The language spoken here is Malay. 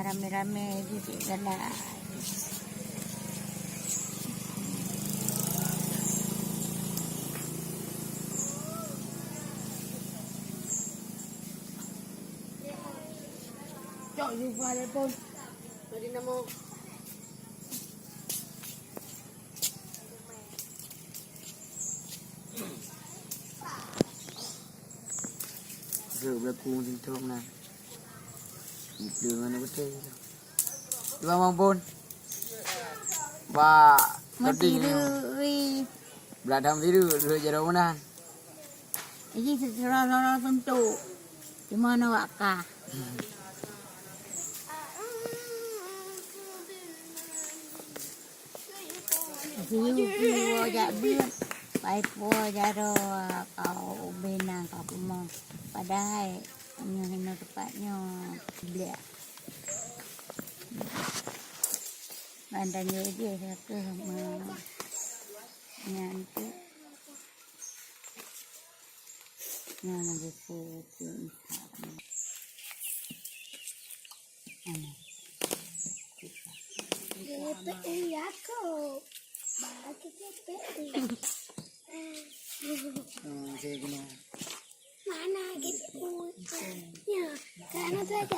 rame-rame duduk dalam. Cok jumpa dia pun. Tadi nama berlaku untuk mana? Itu mana betul? Cuba mampun. Ba, Mati tadi ri. beladam biru dulu jauh mana? Ini secara tentu. Di mana wakah? Siu ajak biar. Baik po jaro kau benang kau pun padahal hanya tepatnya beliau. Bandanya dia satu sama yang itu. Yang begitu Iya kok. Saya gini. Mana gitu? Ya, karena saya